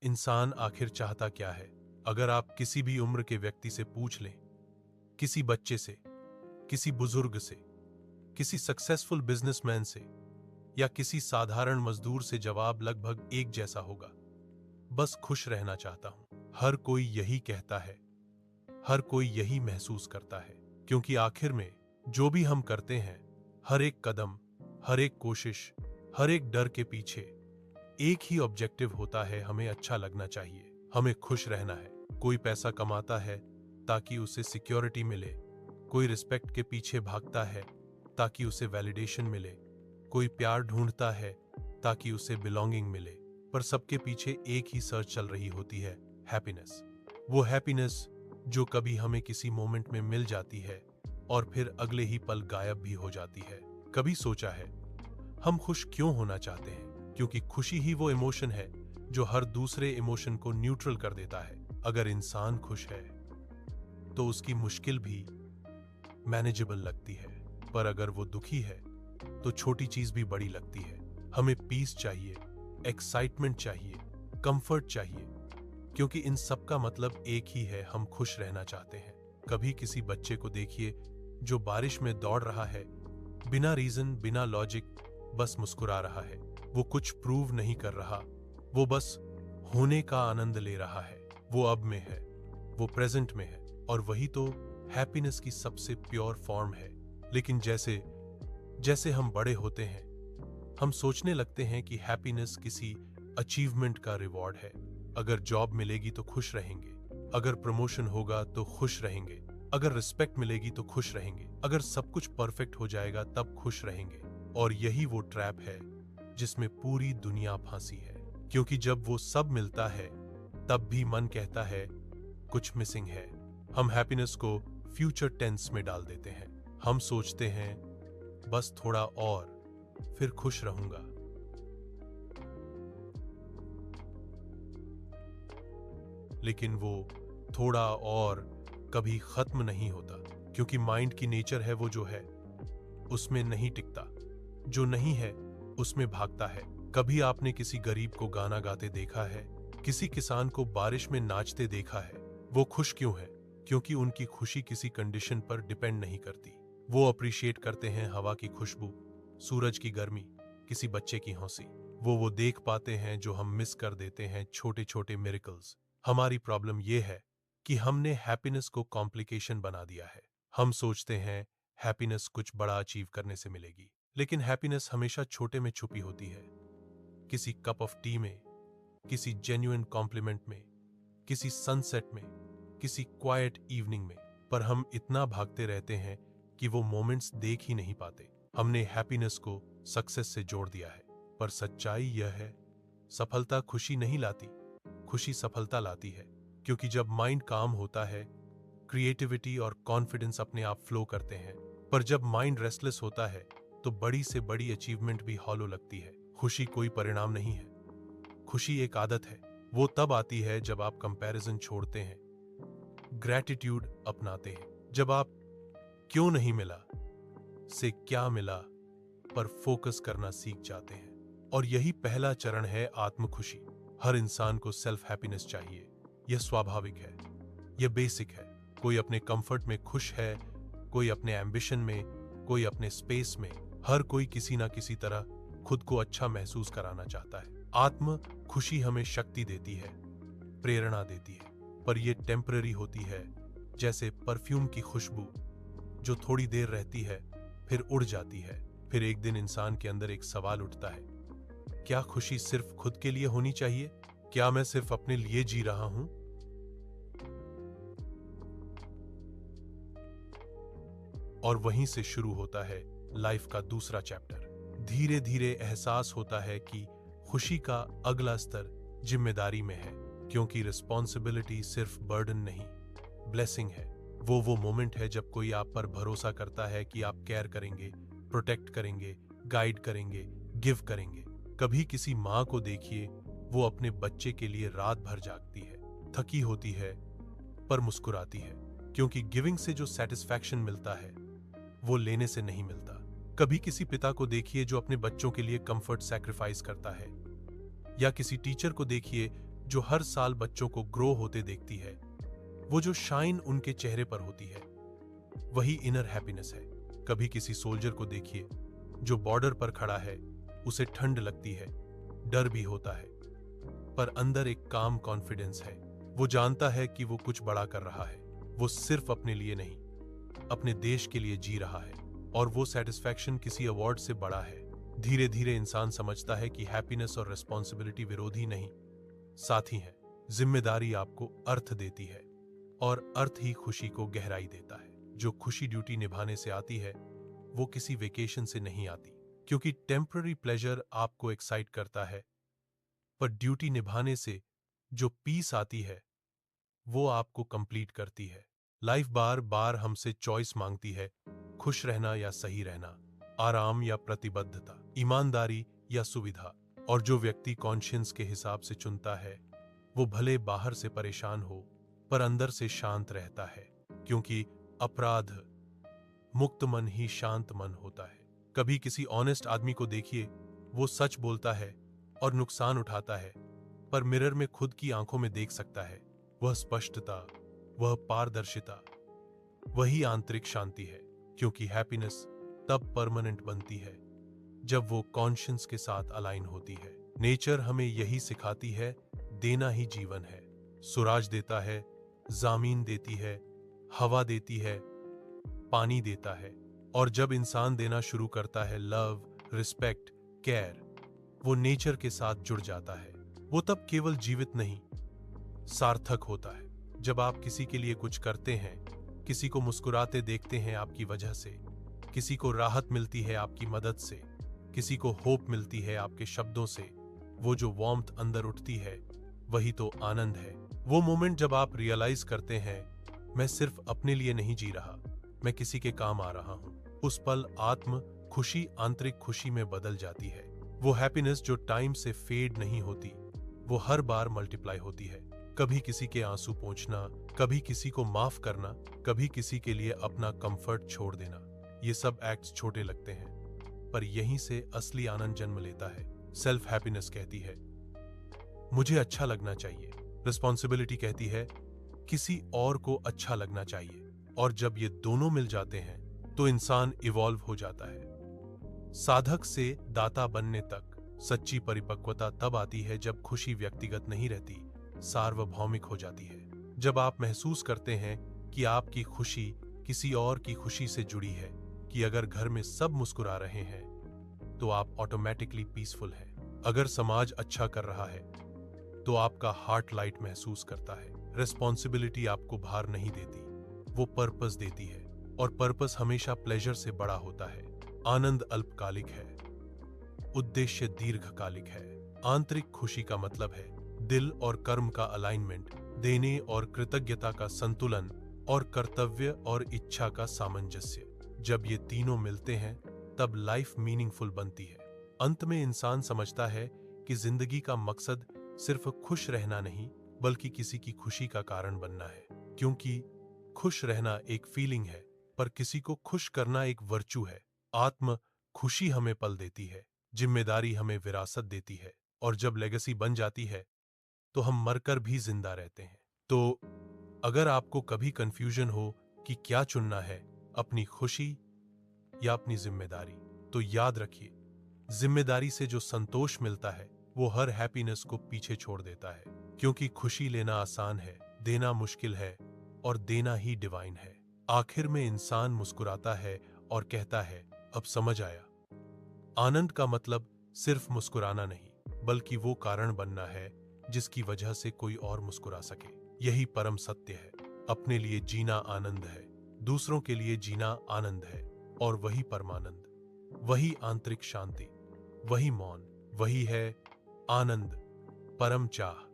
इंसान आखिर चाहता क्या है? अगर आप किसी भी उम्र के व्यक्ति से पूछ लें, किसी बच्चे से, किसी बुजुर्ग से, किसी सक्सेसफुल बिजनेसमैन से या किसी साधारण मजदूर से, जवाब लगभग एक जैसा होगा। बस खुश रहना चाहता हूं। हर कोई यही कहता है, हर कोई यही महसूस करता है, क्योंकि आखिर में जो भी हम करते हैं, हर एक कदम, हर एक कोशिश, हर एक डर के पीछे एक ही ऑब्जेक्टिव होता है। हमें अच्छा लगना चाहिए, हमें खुश रहना है। कोई पैसा कमाता है ताकि उसे सिक्योरिटी मिले, कोई रिस्पेक्ट के पीछे भागता है ताकि उसे वैलिडेशन मिले, कोई प्यार ढूंढता है ताकि उसे बिलोंगिंग मिले, पर सबके पीछे एक ही सर्च चल रही होती है, हैप्पीनेस। वो हैप्पीनेस जो कभी हमें किसी मोमेंट में मिल जाती है और फिर अगले ही पल गायब भी हो जाती है। कभी सोचा है हम खुश क्यों होना चाहते हैं? क्योंकि खुशी ही वो इमोशन है जो हर दूसरे इमोशन को न्यूट्रल कर देता है। अगर इंसान खुश है तो उसकी मुश्किल भी मैनेजेबल लगती है, पर अगर वो दुखी है तो छोटी चीज भी बड़ी लगती है। हमें पीस चाहिए, एक्साइटमेंट चाहिए, कंफर्ट चाहिए, क्योंकि इन सब का मतलब एक ही है, हम खुश रहना चाहते हैं। कभी किसी बच्चे को देखिए जो बारिश में दौड़ रहा है, बिना रीजन, बिना लॉजिक, बस मुस्कुरा रहा है। वो कुछ प्रूव नहीं कर रहा, वो बस होने का आनंद ले रहा है। वो अब में है, वो प्रेजेंट में है, और वही तो हैप्पीनेस की सबसे प्योर फॉर्म है। लेकिन जैसे जैसे हम बड़े होते हैं, हम सोचने लगते हैं कि हैप्पीनेस किसी अचीवमेंट का रिवॉर्ड है। अगर जॉब मिलेगी तो खुश रहेंगे, अगर प्रमोशन होगा तो खुश रहेंगे, अगर रिस्पेक्ट मिलेगी तो खुश रहेंगे, अगर सब कुछ परफेक्ट हो जाएगा तब खुश रहेंगे। और यही वो ट्रैप है जिसमें पूरी दुनिया फांसी है, क्योंकि जब वो सब मिलता है तब भी मन कहता है कुछ मिसिंग है। हम हैप्पीनेस को फ्यूचर टेंस में डाल देते हैं। हम सोचते हैं बस थोड़ा और फिर खुश रहूंगा। लेकिन वो थोड़ा और कभी खत्म नहीं होता, क्योंकि माइंड की नेचर है वो जो है उसमें नहीं टिकता, जो नहीं है उसमें भागता है। कभी आपने किसी गरीब को गाना गाते देखा है, किसी किसान को बारिश में नाचते देखा है? वो खुश क्यों है? क्योंकि उनकी खुशी किसी कंडीशन पर डिपेंड नहीं करती। वो अप्रिशिएट करते हैं हवा की खुशबू, सूरज की गर्मी, किसी बच्चे की हंसी। वो देख पाते हैं जो हम मिस कर देते हैं, छोटे छोटे मिरेकल्स। हमारी प्रॉब्लम ये है कि हमने हैप्पीनेस को कॉम्प्लिकेशन बना दिया है। हम सोचते हैं हैप्पीनेस कुछ बड़ा अचीव करने से मिलेगी, लेकिन हैप्पीनेस हमेशा छोटे में छुपी होती है। किसी कप ऑफ टी में, किसी जेन्युइन कॉम्प्लीमेंट में, किसी सनसेट में, किसी क्वाइट इवनिंग में। पर हम इतना भागते रहते हैं कि वो मोमेंट्स देख ही नहीं पाते। हमने हैप्पीनेस को सक्सेस से जोड़ दिया है, पर सच्चाई यह है सफलता खुशी नहीं लाती, खुशी सफलता लाती है। क्योंकि जब माइंड काम होता है, क्रिएटिविटी और कॉन्फिडेंस अपने आप फ्लो करते हैं, पर जब माइंड रेस्टलेस होता है तो बड़ी से बड़ी अचीवमेंट भी हॉलो लगती है। खुशी कोई परिणाम नहीं है, खुशी एक आदत है। वो तब आती है जब आप कंपैरिजन छोड़ते हैं, ग्रैटिट्यूड अपनाते हैं, जब आप क्यों नहीं मिला से क्या मिला पर फोकस करना सीख जाते हैं। और यही पहला चरण है आत्म खुशी। हर इंसान को सेल्फ हैप्पीनेस चाहिए, यह स्वाभाविक है, यह बेसिक है। कोई अपने कंफर्ट में खुश है, कोई अपने एम्बिशन में, कोई अपने स्पेस में। हर कोई किसी ना किसी तरह खुद को अच्छा महसूस कराना चाहता है। आत्म खुशी हमें शक्ति देती है, प्रेरणा देती है, पर यह टेम्पररी होती है, जैसे परफ्यूम की खुशबू जो थोड़ी देर रहती है फिर उड़ जाती है। फिर एक दिन इंसान के अंदर एक सवाल उठता है, क्या खुशी सिर्फ खुद के लिए होनी चाहिए? क्या मैं सिर्फ अपने लिए जी रहा हूं? और वहीं से शुरू होता है लाइफ का दूसरा चैप्टर। धीरे धीरे एहसास होता है कि खुशी का अगला स्तर जिम्मेदारी में है, क्योंकि रिस्पॉन्सिबिलिटी सिर्फ बर्डन नहीं, ब्लेसिंग है। वो मोमेंट है जब कोई आप पर भरोसा करता है कि आप केयर करेंगे, प्रोटेक्ट करेंगे, गाइड करेंगे, गिव करेंगे। कभी किसी माँ को देखिए, वो अपने बच्चे के लिए रात भर जागती है, थकी होती है पर मुस्कुराती है, क्योंकि गिविंग से जो सेटिस्फैक्शन मिलता है वो लेने से नहीं मिलता। कभी किसी पिता को देखिए जो अपने बच्चों के लिए कंफर्ट सैक्रिफाइस करता है, या किसी टीचर को देखिए जो हर साल बच्चों को ग्रो होते देखती है, वो जो शाइन उनके चेहरे पर होती है, वही इनर हैप्पीनेस है। कभी किसी सोल्जर को देखिए जो बॉर्डर पर खड़ा है, उसे ठंड लगती है, डर भी होता है, पर अंदर एक काम कॉन्फिडेंस है। वो जानता है कि वो कुछ बड़ा कर रहा है। वो सिर्फ अपने लिए नहीं, अपने देश के लिए जी रहा है, और वो सेटिस्फैक्शन किसी अवार्ड से बड़ा है। धीरे धीरे इंसान समझता है कि हैप्पीनेस और रिस्पॉन्सिबिलिटी विरोधी नहीं, साथी है। जिम्मेदारी आपको अर्थ देती है, और अर्थ ही खुशी को गहराई देता है। जो खुशी ड्यूटी निभाने से आती है, वो किसी वेकेशन से नहीं आती, क्योंकि टेम्पररी प्लेजर आपको एक्साइट करता है, पर ड्यूटी निभाने से जो पीस आती है, वो आपको कंप्लीट करती है। लाइफ बार बार हमसे चॉइस मांगती है, खुश रहना या सही रहना, आराम या प्रतिबद्धता, ईमानदारी या सुविधा। और जो व्यक्ति कॉन्शियंस के हिसाब से चुनता है, वो भले बाहर से परेशान हो, पर अंदर से शांत रहता है, क्योंकि अपराध मुक्त मन ही शांत मन होता है। कभी किसी ऑनेस्ट आदमी को देखिए, वो सच बोलता है और नुकसान उठाता है, पर मिरर में खुद की आंखों में देख सकता है। वह स्पष्टता, वह पारदर्शिता, वही आंतरिक शांति है। क्योंकि हैप्पीनेस तब परमानेंट बनती है जब वो कॉन्शियंस के साथ अलाइन होती है। नेचर हमें यही सिखाती है, देना ही जीवन है। सूरज देता है, जमीन देती है, हवा देती है, पानी देता है, और जब इंसान देना शुरू करता है लव, रिस्पेक्ट, केयर, वो नेचर के साथ जुड़ जाता है। वो तब केवल जीवित नहीं, सार्थक होता है। जब आप किसी के लिए कुछ करते हैं, किसी को मुस्कुराते देखते हैं आपकी वजह से, किसी को राहत मिलती है आपकी मदद से, किसी को होप मिलती है आपके शब्दों से, वो जो वार्मथ अंदर उठती है, वही तो आनंद है। वो मोमेंट जब आप रियलाइज करते हैं, मैं सिर्फ अपने लिए नहीं जी रहा, मैं किसी के काम आ रहा हूं। उस पल आत्म खुशी आंतरिक खुशी में बदल जाती है। वो हैप्पीनेस जो टाइम से फेड नहीं होती, वो हर बार मल्टीप्लाई होती है। कभी किसी के आंसू पोंछना, कभी किसी को माफ करना, कभी किसी के लिए अपना कंफर्ट छोड़ देना। ये सब एक्ट्स छोटे लगते हैं, पर यहीं से असली आनंद जन्म लेता है। सेल्फ हैप्पीनेस कहती है, मुझे अच्छा लगना चाहिए। रिस्पॉन्सिबिलिटी कहती है, किसी और को अच्छा लगना चाहिए। और जब ये दोनों मिल जाते हैं, तो इंसान इवॉल्व हो जाता है। साधक से दाता बनने तक सच्ची परिपक्वता तब आती है जब खुशी व्यक्तिगत नहीं रहती, सार्वभौमिक हो जाती है। जब आप महसूस करते हैं कि आपकी खुशी किसी और की खुशी से जुड़ी है, कि अगर घर में सब मुस्कुरा रहे हैं, तो आप ऑटोमेटिकली पीसफुल हैं। अगर समाज अच्छा कर रहा है, तो आपका हार्ट लाइट महसूस करता है। रिस्पॉन्सिबिलिटी आपको भार नहीं देती, वो पर्पस देती है, और पर्पस हमेशा प्लेजर से बड़ा होता है। आनंद अल्पकालिक है, उद्देश्य दीर्घकालिक है। आंतरिक खुशी का मतलब है दिल और कर्म का अलाइनमेंट, देने और कृतज्ञता का संतुलन, और कर्तव्य और इच्छा का सामंजस्य। जब ये तीनों मिलते हैं, तब लाइफ मीनिंगफुल बनती है। अंत में इंसान समझता है कि जिंदगी का मकसद सिर्फ खुश रहना नहीं, बल्कि किसी की खुशी का कारण बनना है। क्योंकि खुश रहना एक फीलिंग है, पर किसी को खुश करना एक वर्चू है। आत्म खुशी हमें पल देती है, जिम्मेदारी हमें विरासत देती है, और जब लेगेसी बन जाती है, तो हम मरकर भी जिंदा रहते हैं। तो अगर आपको कभी कंफ्यूजन हो कि क्या चुनना है, अपनी खुशी या अपनी जिम्मेदारी, तो याद रखिए, जिम्मेदारी से जो संतोष मिलता है, वो हर हैप्पीनेस को पीछे छोड़ देता है। क्योंकि खुशी लेना आसान है, देना मुश्किल है, और देना ही डिवाइन है। आखिर में इंसान मुस्कुराता है और कहता है, अब समझ आया। आनंद का मतलब सिर्फ मुस्कुराना नहीं, बल्कि वो कारण बनना है जिसकी वजह से कोई और मुस्कुरा सके। यही परम सत्य है। अपने लिए जीना आनंद है, दूसरों के लिए जीना आनंद है, और वही परमानंद, वही आंतरिक शांति, वही मौन, वही है आनंद, परम चाह।